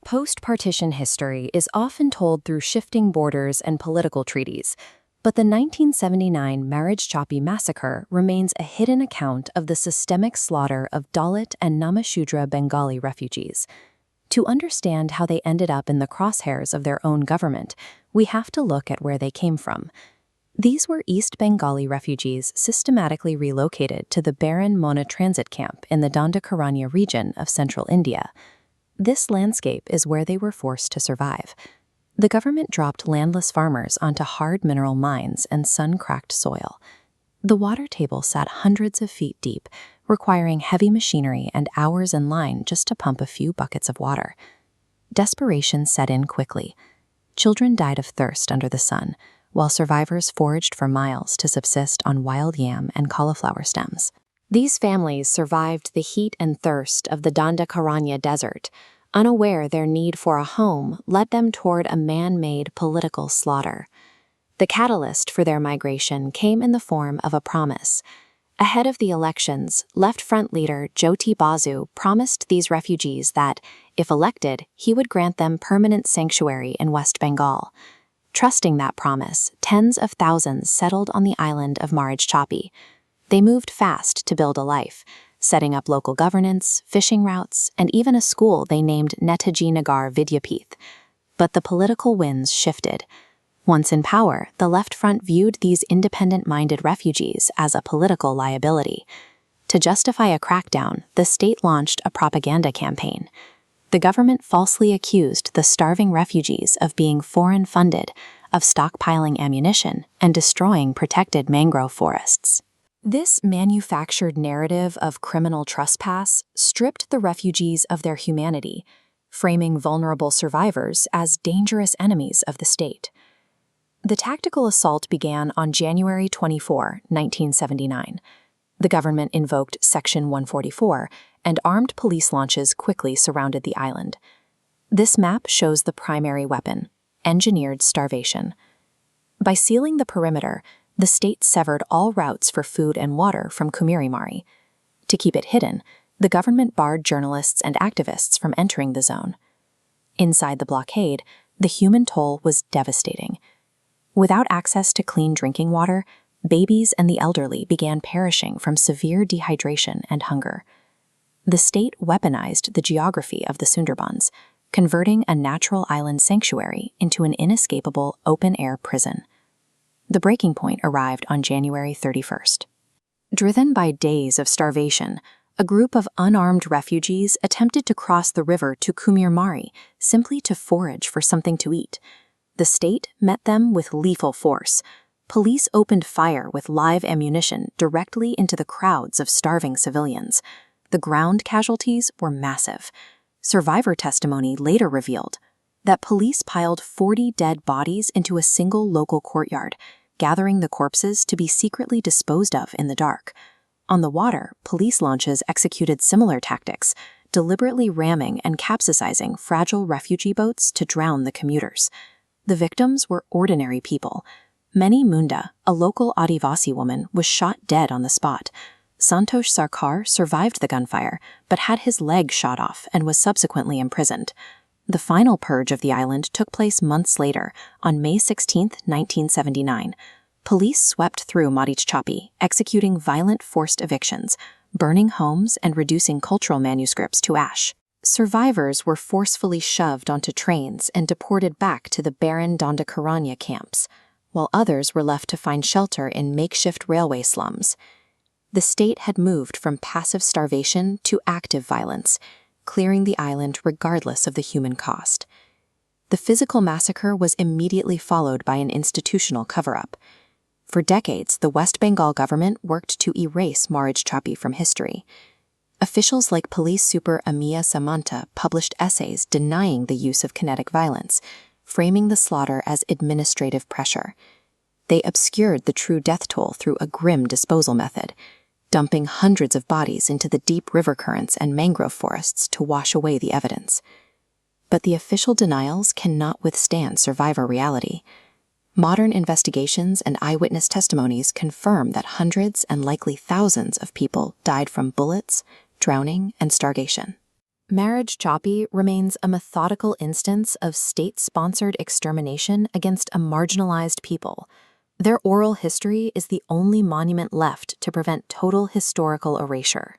Post-partition history is often told through shifting borders and political treaties, but the 1979 Marichjhapi massacre remains a hidden account of the systemic slaughter of Dalit and Namashudra Bengali refugees. To understand how they ended up in the crosshairs of their own government, we have to look at where they came from. These were East Bengali refugees systematically relocated to the Baran Mona transit camp in the Dandakaranya region of central India. This landscape is where they were forced to survive. The government dropped landless farmers onto hard mineral mines and sun-cracked soil. The water table sat hundreds of feet deep, requiring heavy machinery and hours in line just to pump a few buckets of water. Desperation set in quickly. Children died of thirst under the sun, while survivors foraged for miles to subsist on wild yam and cauliflower stems. These families survived the heat and thirst of the Dandakaranya desert, unaware their need for a home led them toward a man-made political slaughter. The catalyst for their migration came in the form of a promise. Ahead of the elections, Left Front leader Jyoti Basu promised these refugees that, if elected, he would grant them permanent sanctuary in West Bengal. Trusting that promise, tens of thousands settled on the island of Marichjhapi. They moved fast to build a life, setting up local governance, fishing routes, and even a school they named Netaji Nagar Vidyapith. But the political winds shifted. Once in power, the Left Front viewed these independent-minded refugees as a political liability. To justify a crackdown, the state launched a propaganda campaign. The government falsely accused the starving refugees of being foreign-funded, of stockpiling ammunition, and destroying protected mangrove forests. This manufactured narrative of criminal trespass stripped the refugees of their humanity, framing vulnerable survivors as dangerous enemies of the state. The tactical assault began on January 24, 1979. The government invoked Section 144, and armed police launches quickly surrounded the island. This map shows the primary weapon: engineered starvation. By sealing the perimeter, the state severed all routes for food and water from Kumirimari. To keep it hidden, the government barred journalists and activists from entering the zone. Inside the blockade, the human toll was devastating. Without access to clean drinking water, babies and the elderly began perishing from severe dehydration and hunger. The state weaponized the geography of the Sundarbans, converting a natural island sanctuary into an inescapable open-air prison. The breaking point arrived on January 31st. Driven by days of starvation, a group of unarmed refugees attempted to cross the river to Kumirimari simply to forage for something to eat. The state met them with lethal force. Police opened fire with live ammunition directly into the crowds of starving civilians. The ground casualties were massive. Survivor testimony later revealed that police piled 40 dead bodies into a single local courtyard, gathering the corpses to be secretly disposed of in the dark. On the water, police launches executed similar tactics, deliberately ramming and capsizing fragile refugee boats to drown the commuters. The victims were ordinary people. Mani Munda, a local Adivasi woman, was shot dead on the spot. Santosh Sarkar survived the gunfire, but had his leg shot off and was subsequently imprisoned. The final purge of the island took place months later, on May 16, 1979. Police swept through Marichjhapi, executing violent forced evictions, burning homes and reducing cultural manuscripts to ash. Survivors were forcefully shoved onto trains and deported back to the barren Dandakaranya camps, while others were left to find shelter in makeshift railway slums. The state had moved from passive starvation to active violence, clearing the island regardless of the human cost. The physical massacre was immediately followed by an institutional cover-up. For decades, the West Bengal government worked to erase Marichjhapi from history. Officials like Police Super Amiya Samanta published essays denying the use of kinetic violence, framing the slaughter as administrative pressure. They obscured the true death toll through a grim disposal method, dumping hundreds of bodies into the deep river currents and mangrove forests to wash away the evidence. But the official denials cannot withstand survivor reality. Modern investigations and eyewitness testimonies confirm that hundreds and likely thousands of people died from bullets, drowning, and starvation. Marichjhapi remains a methodical instance of state-sponsored extermination against a marginalized people. Their oral history is the only monument left to prevent total historical erasure.